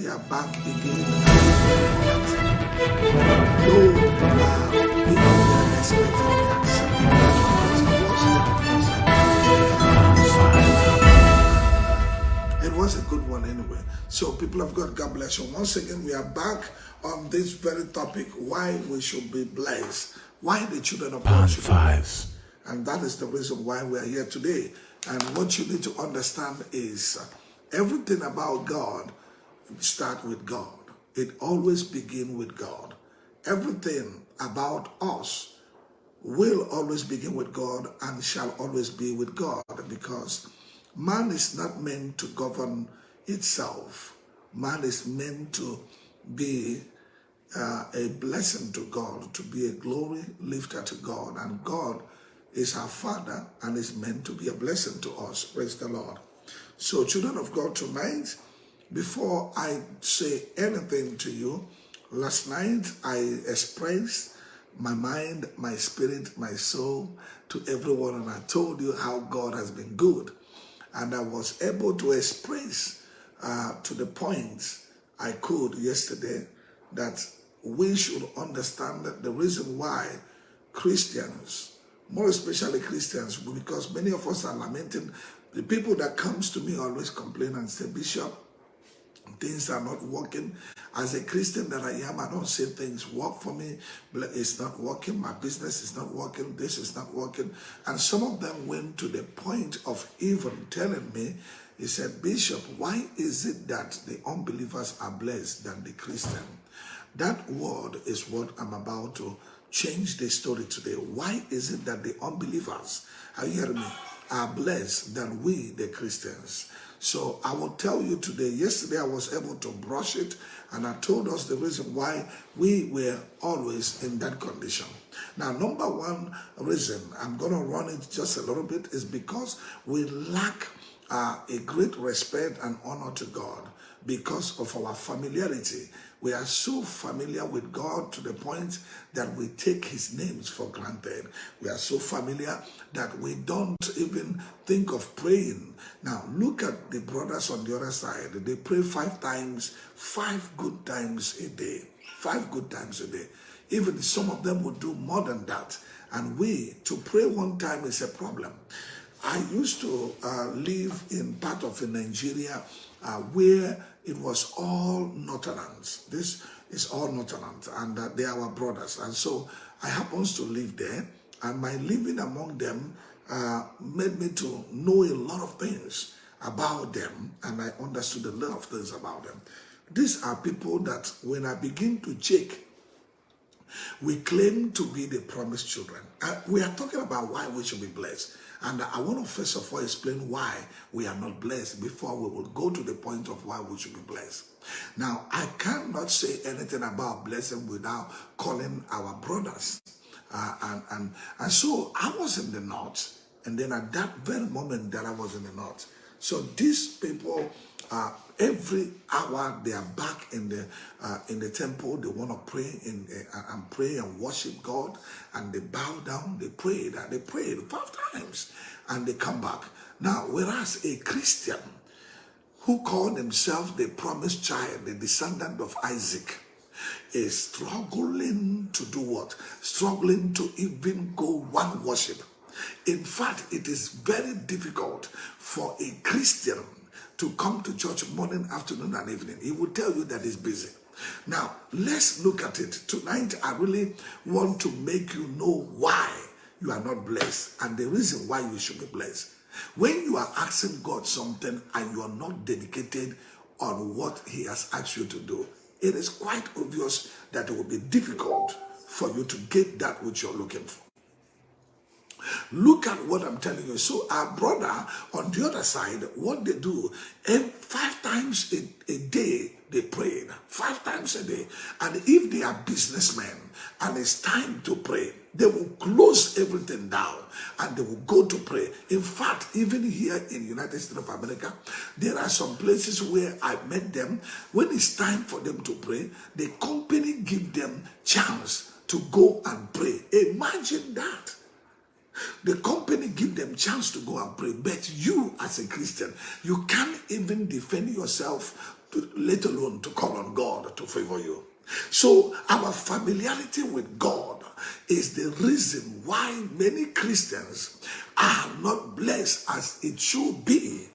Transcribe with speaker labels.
Speaker 1: we are back again. Though people were expecting the accept, it was a good one anyway. So people of God, God bless you. Once again, we are back on this very topic, why we should be blessed, why the children of God should be blessed. And that is the reason why we are here today. And what you need to understand is everything about God starts with God. It always begins with God. Everything about us will always begin with God and shall always be with God, because man is not meant to govern itself. Man is meant to be a blessing to God, to be a glory lifter to God, and God is our Father and is meant to be a blessing to us. Praise the Lord. So children of God, tonight, before I say anything to you, last night I expressed my mind, my spirit, my soul to everyone, and I told you how God has been good. And I was able to express to the point I could yesterday that we should understand that the reason why Christians, more especially Christians, because many of us are lamenting. The people that comes to me always complain and say, Bishop, things are not working. As a Christian that I am, I don't say things work for me. It's not working. My business is not working. This is not working. And some of them went to the point of even telling me, he said, Bishop, why is it that the unbelievers are blessed than the Christian? That word is what I'm about to change the story today. Why is it that the unbelievers, are you hearing me, are blessed than we, the Christians? So I will tell you today. Yesterday I was able to brush it, and I told us the reason why we were always in that condition. Now, number one reason, I'm going to run it just a little bit, is because we lack a great respect and honor to God because of our familiarity. We are so familiar with God to the point that we take his names for granted. We are so familiar that we don't even think of praying. Now, look at the brothers on the other side. They pray 5 times, 5 good times a day. 5 good times a day. Even some of them would do more than that. And we, to pray 1 time is a problem. I used to live in part of Nigeria where it was all Northerners. This is all Northerners, and they are our brothers. And so I happens to live there, and my living among them made me to know a lot of things about them, and I understood a lot of things about them. These are people that when I begin to check, we claim to be the promised children. We are talking about why we should be blessed. And I want to first of all explain why we are not blessed before we will go to the point of why we should be blessed. Now, I cannot say anything about blessing without calling our brothers. And so I was in the north, and then at that very moment that I was in the north, so these people, every hour they are back in the temple. They want to pray and pray and worship God, and they bow down. They prayed and they prayed 5 times, and they come back. Now, whereas a Christian who called himself the promised child, the descendant of Isaac, is struggling to do what? Struggling to even go one worship. In fact, it is very difficult for a Christian to come to church morning, afternoon, and evening. He will tell you that he's busy. Now, let's look at it. Tonight, I really want to make you know why you are not blessed and the reason why you should be blessed. When you are asking God something and you are not dedicated on what he has asked you to do, it is quite obvious that it will be difficult for you to get that which you're looking for. Look at what I'm telling you. So our brother on the other side, what they do, 5 times a day they prayed, 5 times a day. And if they are businessmen and it's time to pray, they will close everything down and they will go to pray. In fact, even here in the United States of America, there are some places where I met them. When it's time for them to pray, the company give them chance to go and pray. Imagine that. The company give them chance to go and pray, but you as a Christian, you can't even defend yourself let alone to call on God to favor you. So our familiarity with God is the reason why many Christians are not blessed as it should be.